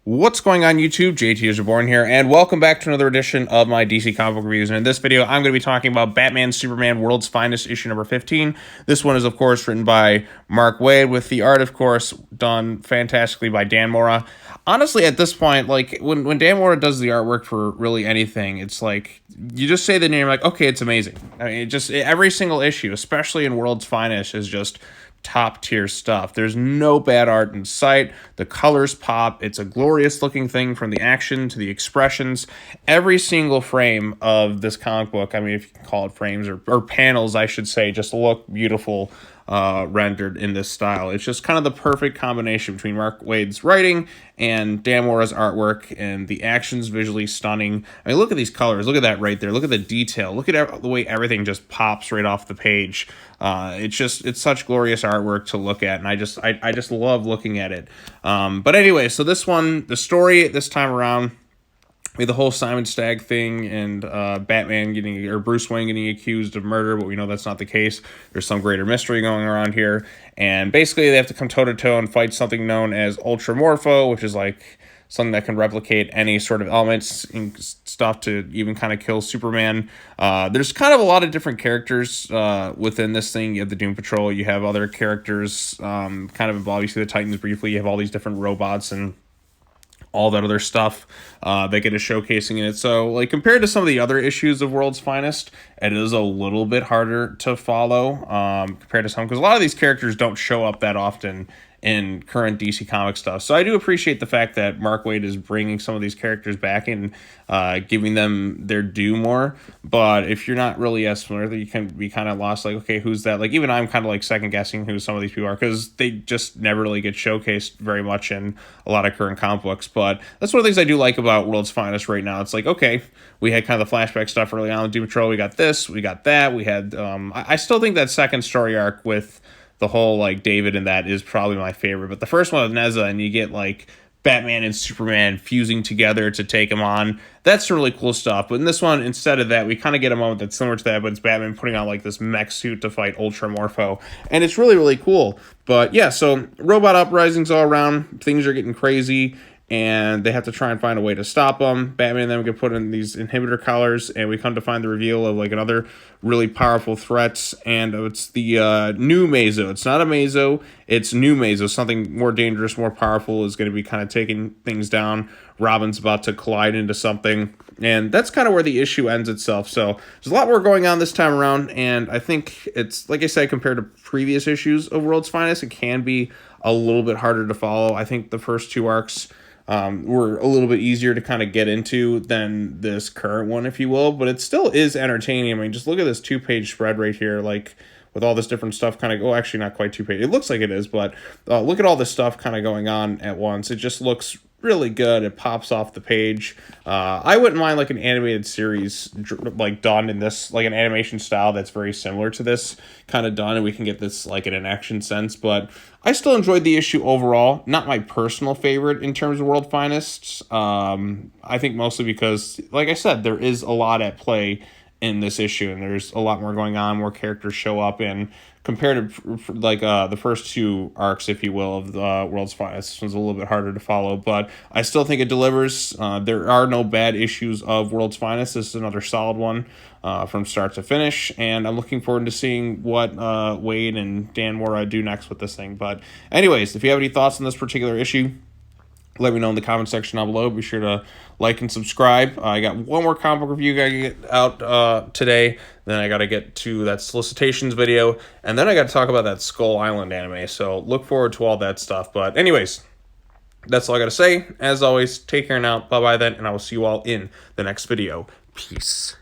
What's going on YouTube? JT is Reborn here, and welcome back to another edition of my DC comic book reviews. And in this video, I'm going to be talking about Batman Superman World's Finest issue number 15. This one is, of course, written by Mark Waid, with the art, of course, done fantastically by Dan Mora. Honestly, at this point, like, when Dan Mora does the artwork for really anything, it's like, you just say the name, like, okay, it's amazing. I mean, every single issue, especially in World's Finest, is just top tier stuff. There's no bad art in sight. The colors pop. It's a glorious looking thing, from the action to the expressions. Every single frame of this comic book, I mean, if you can call it frames or panels, I should say, just look beautiful rendered in this style. It's just kind of the perfect combination between Mark Waid's writing and Dan Mora's artwork, and the action's visually stunning. I mean, look at these colors. Look at that right there. Look at the detail. Look at the way everything just pops right off the page. It's such glorious artwork to look at, and I just love looking at it. But anyway, so this one, the story this time around, we had the whole Simon Stagg thing, and Bruce Wayne getting accused of murder, but we know that's not the case. There's some greater mystery going around here, and basically they have to come toe-to-toe and fight something known as Ultra-Morpho, which is like something that can replicate any sort of elements and stuff to even kind of kill Superman. There's kind of a lot of different characters within this thing. You have the Doom Patrol, you have other characters kind of involved. You see the Titans briefly, you have all these different robots and all that other stuff they get a showcasing in it. So, like, compared to some of the other issues of World's Finest, it is a little bit harder to follow compared to some, because a lot of these characters don't show up that often in current DC Comics stuff. So I do appreciate the fact that Mark Waid is bringing some of these characters back and giving them their due more. But if you're not really as familiar, you can be kind of lost, like, okay, who's that? Like, even I'm kind of like second guessing who some of these people are, because they just never really get showcased very much in a lot of current comic books. But that's one of the things I do like about World's Finest right now. It's like, okay, we had kind of the flashback stuff early on with Doom Patrol, we got this, we got that, we had I still think that second story arc with the whole, like, David and that is probably my favorite. But the first one with Neza, and you get, like, Batman and Superman fusing together to take him on, that's some really cool stuff. But in this one, instead of that, we kind of get a moment that's similar to that, but it's Batman putting on, like, this mech suit to fight Ultra-Morpho. And it's really, really cool. But yeah, so robot uprisings all around. Things are getting crazy, and they have to try and find a way to stop them. Batman and them get put in these inhibitor collars, and we come to find the reveal of, like, another really powerful threat, and it's the new Amazo. It's not Amazo, it's new Amazo. Something more dangerous, more powerful is going to be kind of taking things down. Robin's about to collide into something, and that's kind of where the issue ends itself. So there's a lot more going on this time around, and I think it's, like I said, compared to previous issues of World's Finest, it can be a little bit harder to follow. I think the first two arcs were a little bit easier to kind of get into than this current one, if you will, but it still is entertaining. I mean, just look at this 2-page spread right here, like, with all this different stuff kind of, actually not quite 2 page, it looks like it is, but look at all this stuff kind of going on at once. It just looks really good. It pops off the page. I wouldn't mind, like, an animated series, like, done in this, like, an animation style that's very similar to this kind of done, and we can get this, like, in an action sense. But I still enjoyed the issue overall. Not my personal favorite in terms of World Finest. I think mostly because, like I said, there is a lot at play in this issue, and there's a lot more going on, more characters show up, and compared to, like, the first two arcs, if you will, of the World's Finest, this one's a little bit harder to follow, but I still think it delivers. There are no bad issues of World's Finest. This is another solid one from start to finish, and I'm looking forward to seeing what Waid and Dan Mora do next with this thing. But anyways, if you have any thoughts on this particular issue, let me know in the comment section down below. Be sure to like and subscribe. I got one more comic book review I gotta get out today. Then I gotta get to that solicitations video, and then I gotta talk about that Skull Island anime. So look forward to all that stuff. But anyways, that's all I gotta say. As always, take care now. Bye-bye then, and I will see you all in the next video. Peace.